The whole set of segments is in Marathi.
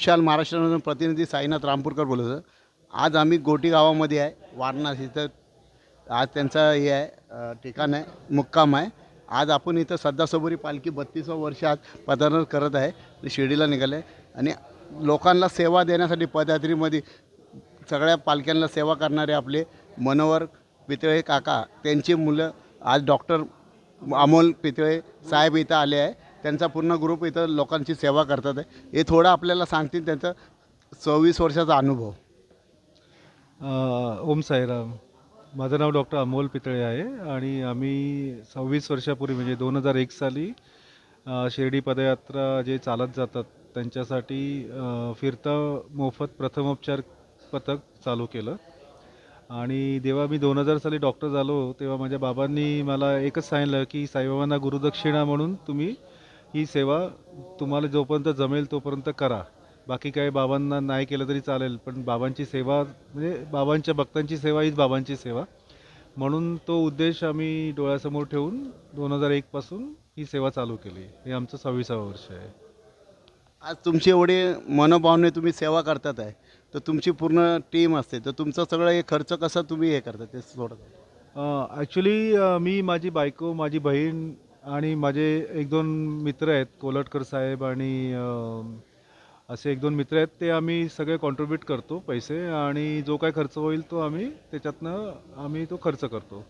विशाल महाराष्ट्रामधून प्रतिनिधी साईनाथ रामपूरकर बोलत आहे. आज आम्ही गोटी गावामध्ये आहे, वारणा इथं. आज त्यांचा हे आहे, ठिकाण आहे, मुक्काम आहे. आज आपण इथं सध्यासोबरी पालखी 32व्या वर्षात पदार्पण करत आहे, शिर्डीला निघाले आहे. आणि लोकांना सेवा देण्यासाठी पदयात्रेमध्ये सगळ्या पालख्यांना सेवा करणारे आपले मनोहर पितळे काका, त्यांची मुलं आज डॉक्टर अमोल पितळे साहेब इथं आले आहे. त्यांचा पूर्ण ग्रुप इथं लोकांची सेवा करतात आहे. हे थोडं आपल्याला सांगतील त्यांचा 26 वर्षाचा अनुभव. ओम साईराम. माझं नाव डॉक्टर अमोल पितळे आहे आणि आम्ही 26 वर्षापूर्वी म्हणजे 2001 साली शिर्डी पदयात्रा जे चालत जातात त्यांच्यासाठी फिरतं मोफत प्रथमोपचार पथक चालू केलं. आणि जेव्हा मी 2000 साली डॉक्टर झालो तेव्हा माझ्या बाबांनी मला एकच सांगितलं की साईबाबांना गुरुदक्षिणा म्हणून तुम्ही ही सेवा तुम्हाला जोपर्यंत जमेल तोपर्यंत करा. बाकी काही बाबांना नाही केलं तरी चालेल, पण बाबांची सेवा म्हणजे बाबांच्या भक्तांची सेवा हीच बाबांची सेवा. म्हणून तो उद्देश आम्ही डोळ्यासमोर ठेवून 2001 पासून ही सेवा चालू केली. हे आमचं 26वं वर्ष आहे. आज तुमची एवढी मनोभावने तुम्ही सेवा करतात आहे, तर तुमची पूर्ण टीम असते, तर तुमचं सगळं हे खर्च कसं तुम्ही हे करता ते थोडं. ॲक्च्युली मी, माझी बायको, माझी बहीण आणि माझे 1-2 मित्र आहेत, कोलटकर साहेब आणि असे 1-2 मित्र आहेत, ते आम्ही सगळे कॉन्ट्रीब्यूट करतो पैसे आणि जो काय खर्च होईल तो आम्ही त्याच्यातनं आम्ही तो खर्च करतो.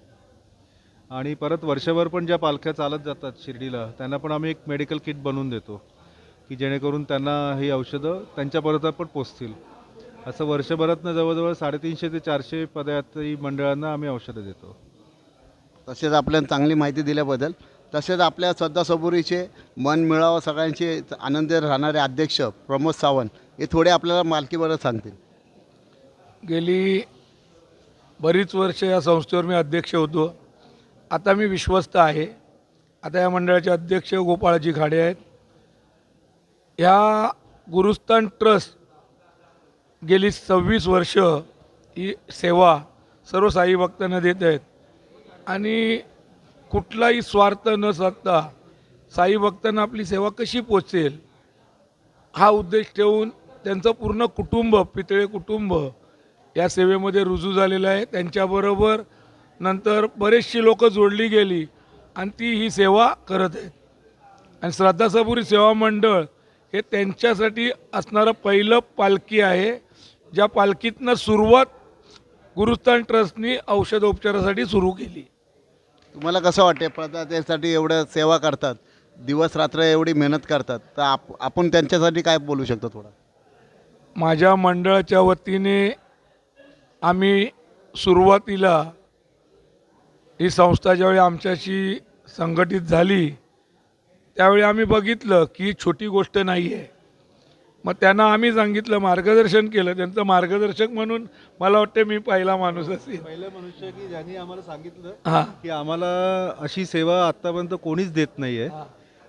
आणि परत वर्षभर पण ज्या पालख्या चालत जातात शिर्डीला त्यांना पण आम्ही एक मेडिकल किट बनवून देतो की जेणेकरून त्यांना ही औषधं त्यांच्यापर्यंत पण पोचतील. असं वर्षभरातनं जवळजवळ 350 ते 400 पदयात्री मंडळांना आम्ही औषधं देतो. तसेच आपल्याला चांगली माहिती दिल्याबद्दल. तसेच आपल्या सध्यासोबरीचे मन मिळावं सगळ्यांचे आनंदी राहणारे अध्यक्ष प्रमोद सावंत हे थोडे आपल्याला मालकीबद्दल सांगतील. गेली बरीच वर्ष या संस्थेवर मी अध्यक्ष होतो. आता मी विश्वस्त आहे. आता या मंडळाचे अध्यक्ष गोपाळजी खाडे आहेत. ह्या गुरुस्थान ट्रस्ट गेली 26 वर्ष ही सेवा सर्व साई भक्तांना देत आहेत आणि कुठलाही स्वार्थ न साधता साई भक्तांना आपली सेवा कशी पोचेल हा उद्देश ठेवून त्यांचं पूर्ण कुटुंब, पितळे कुटुंब या सेवेमध्ये रुजू झालेलं आहे. त्यांच्याबरोबर नंतर बरेचशी लोक जोडली गेली आणि ती ही सेवा करत आहेत. आणि श्रद्धा सबुरी सेवा मंडळ हे त्यांच्यासाठी असणारं पहिलं पालखी आहे, ज्या पालखीतनं सुरुवात गुरुस्थान ट्रस्टनी औषधोपचारासाठी सुरू केली. तुम्हाला कसं वाटते पदयात्रेसाठी एवढं सेवा करतात, दिवस रात्र एवढी मेहनत करतात, तर आपण त्यांच्यासाठी काय बोलू शकतो थोडं. माझ्या मंडळाच्या वतीने आम्ही सुरुवातीला ही संस्था ज्यावेळी आमच्याशी संघटित झाली त्यावेळी आम्ही बघितलं की ही छोटी गोष्ट नाही आहे. मग त्यांना आम्ही सांगितलं, मार्गदर्शन केलं. त्यांचं मार्गदर्शक म्हणून मला वाटतं मी पहिला माणूस असेल, पहिलं मनुष्य की ज्यांनी आम्हाला सांगितलं हां की आम्हाला अशी सेवा आत्तापर्यंत कोणीच देत नाही आहे.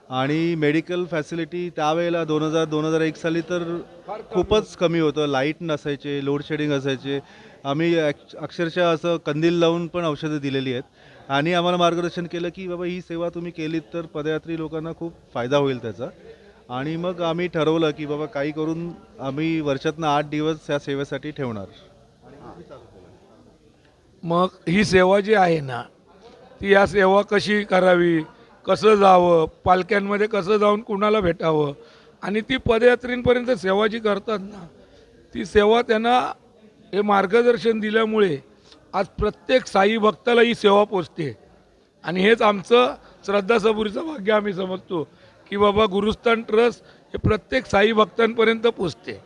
आणि मेडिकल फॅसिलिटी त्यावेळेला 2001 साली तर खूपच कमी होतं. लाईट नसायचे, लोड शेडिंग असायचे. आम्ही अक्षरशः असं कंदील लावून पण औषधं दिलेली आहेत आणि आम्हाला मार्गदर्शन केलं की बाबा ही सेवा तुम्ही केलीत तर पदयात्री लोकांना खूप फायदा होईल त्याचा. आणि मग आम्ही ठरवलं की बाबा काही करून आम्ही वर्षातनं 8 दिवस या सेवेसाठी ठेवणार. मग ही सेवा जी आहे ना ती या सेवा कशी करावी, कसं जावं, पालख्यांमध्ये कसं जाऊन कुणाला भेटावं आणि ती पदयात्रींपर्यंत सेवा जी करतात ना ती सेवा त्यांना हे मार्गदर्शन दिल्यामुळे आज प्रत्येक साई भक्ताला ही सेवा पोचते. आणि हेच आमचं श्रद्धा सबुरीचं भाग्य आम्ही समजतो की बाबा गुरुस्थान ट्रस्ट हे प्रत्येक साई भक्तांपर्यंत पोचते.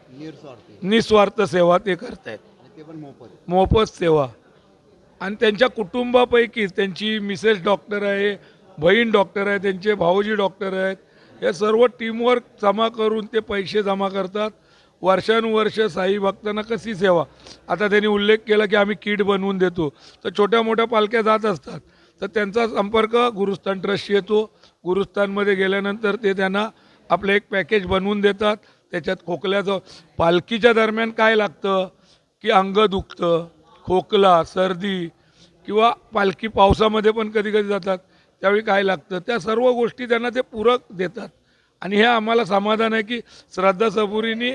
निस्वार्थ सेवा ते करत आहेत, ते पण मोफत सेवा. आणि त्यांच्या कुटुंबापैकी त्यांची मिसेस डॉक्टर आहे, बहीण डॉक्टर आहे, त्यांचे भाऊजी डॉक्टर आहेत. हे सर्व टीमवर्क जमा करून ते पैसे जमा करतात. वर्षानुवर्ष साई भक्तांना कशी सेवा. आता त्यांनी उल्लेख केला की आम्ही किट बनवून देतो, तर छोट्या मोठ्या पालख्या जात असतात तर त्यांचा संपर्क गुरुस्थान ट्रस्टशी येतो. गुरुस्थानमध्ये गेल्यानंतर ते त्यांना आपलं एक पॅकेज बनवून देतात. त्याच्यात खोकल्याचं, पालखीच्या दरम्यान काय लागतं की अंग दुखतं, खोकला, सर्दी किंवा पालखी पावसामध्ये पण कधी कधी जातात त्यावेळी काय लागतं, त्या सर्व गोष्टी त्यांना ते पूरक देतात. आणि हे आम्हाला समाधान आहे की श्रद्धा सबुरीनी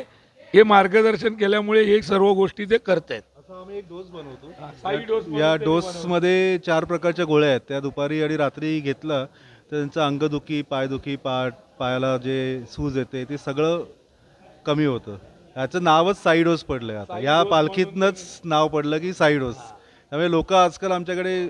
हे मार्गदर्शन केल्यामुळे हे सर्व गोष्टी ते करत आहेत. असा आम्ही एक डोस बनवतो. साई डोस म्हणून या त्यांनी डोसमध्ये 4 प्रकारच्या गोळ्या आहेत. त्या दुपारी आणि रात्री घेतला तर त्यांचं अंगदुखी, पायदुखी, पायाला जे सूज येते ते सगळं कमी होतं. याचं नावच साई डोस पडलं आहे आता. या पालखीतनंच नाव पडलं की साई डोस. त्यामुळे लोक आजकाल आमच्याकडे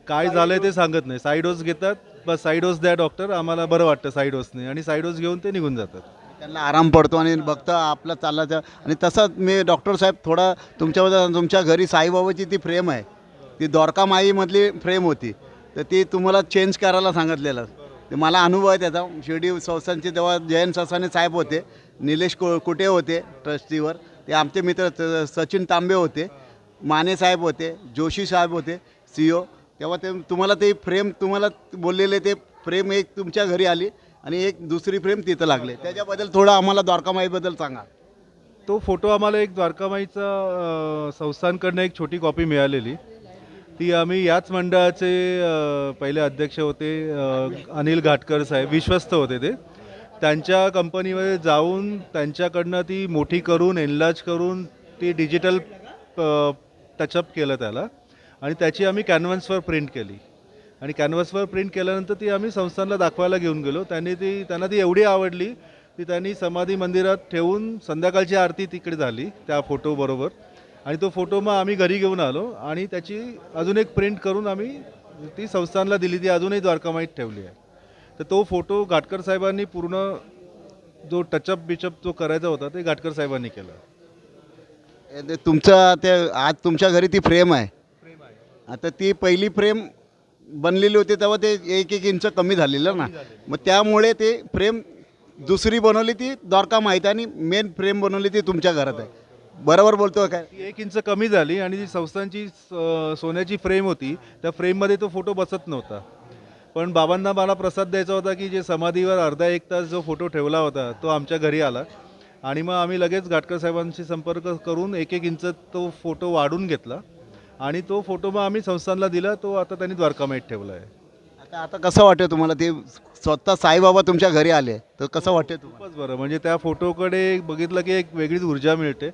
काय झालंय ते सांगत नाही. साई डोस घेतात, बस साई डोस द्या डॉक्टर, आम्हाला बरं वाटतं साई डोसने, आणि साई डोस घेऊन ते निघून जातात. त्यांना आराम पडतो आणि बघता आपला चालला. आणि तसंच मी डॉक्टर साहेब थोडा तुमच्याबद्दल, तुमच्या घरी साईबाबाची ती फ्रेम आहे, ती द्वारका माईमधली फ्रेम होती, तर ती तुम्हाला चेंज करायला सांगितलेलं. ते मला अनुभव आहे त्याचा. शिर्डी संस्थानचे तेव्हा जयंत ससाने साहेब होते, निलेश कुटे होते ट्रस्टीवर, ते आमचे मित्र सचिन तांबे होते, माने साहेब होते, जोशी साहेब होते CEO. तेव्हा ते तुम्हाला ते फ्रेम तुम्हाला बोललेले, ते फ्रेम एक तुमच्या घरी आली आणि एक दुसरी फ्रेम तिथं लागले. त्याच्याबद्दल थोडं आम्हाला द्वारकामाईबद्दल सांगा. तो फोटो आम्हाला एक द्वारकामाईचा संस्थानकडनं एक छोटी कॉपी मिळालेली. ती आम्ही याच मंडळाचे पहिले अध्यक्ष होते अनिल घाटकर साहेब, विश्वस्त होते ते. त्यांच्या कंपनीमध्ये जाऊन त्यांच्याकडनं ती मोठी करून एनलार्ज करून ती डिजिटल टचअप केलं त्याला, आणि त्याची आम्ही कॅनव्हासवर प्रिंट केली. आणि कॅनव्हासवर प्रिंट केल्यानंतर ती आम्ही संस्थानला दाखवायला घेऊन गेलो. त्यांना ती एवढी आवडली ती त्यांनी समाधी मंदिरात ठेवून संध्याकाळची आरती तिकडे झाली त्या फोटोबरोबर. आणि तो फोटो मग आम्ही घरी घेऊन आलो आणि त्याची अजून एक प्रिंट करून आम्ही ती संस्थानला दिली. ती अजूनही द्वारकामाईत ठेवली आहे. तर तो फोटो घाटकर साहेबांनी पूर्ण जो टचअप बिचअप जो करायचा होता ते घाटकर साहेबांनी केला. ते तुमचं ते आज तुमच्या घरी ती फ्रेम आहे. आता ती पहिली फ्रेम बनलेली होती तेव्हा ते 1-1 इंच कमी झालेलं ना, मग त्यामुळे ते फ्रेम दुसरी बनवली ती द्वारका माहीत, आणि मेन फ्रेम बनवली ती तुमच्या घरात आहे. बरोबर बोलतो काय? ती 1 इंच कमी झाली आणि जी संस्थांची सोन्याची फ्रेम होती त्या फ्रेममध्ये तो फोटो बसत नव्हता. पण बाबांना मला प्रसाद द्यायचा होता की जे समाधीवर अर्धा 1 तास जो फोटो ठेवला होता तो आमच्या घरी आला, आणि मग आम्ही लगेच घाटकर साहेबांशी संपर्क करून 1-1 इंच तो फोटो वाढून घेतला आणि तो फोटो मग आम्ही संस्थानला दिला. तो आता त्यांनी द्वारकामाईत ठेवला आहे. आता आता कसं वाटतं तुम्हाला, ते स्वतः साईबाबा तुमच्या घरी आले तर कसं वाटतं तुम्हाला? खूपच बरं. म्हणजे त्या फोटोकडे बघितलं की एक वेगळीच ऊर्जा मिळते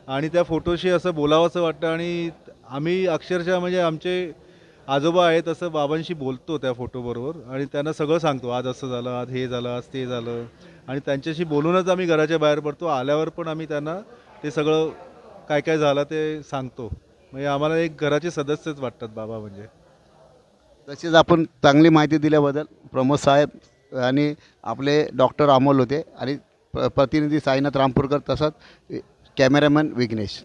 आणि त्या फोटोशी असं बोलावंसं वाटतं. आणि आम्ही अक्षरशः म्हणजे आमचे आजोबा आहेत असं बाबांशी बोलतो त्या फोटोबरोबर, आणि त्यांना सगळं सांगतो, आज असं झालं, आज हे झालं, आज ते झालं, आणि त्यांच्याशी बोलूनच आम्ही घराच्या बाहेर पडतो. आल्यावर पण आम्ही त्यांना ते सगळं काय काय झालं ते सांगतो. म्हणजे आम्हाला एक घराचे सदस्यच वाटतात बाबा म्हणजे. तसेच आपण चांगली माहिती दिल्याबद्दल प्रमोद साहेब आणि आपले डॉक्टर अमोल होते, आणि प्रतिनिधी साईनाथ रामपूरकर, तसंच कॅमेरामॅन विघ्नेश.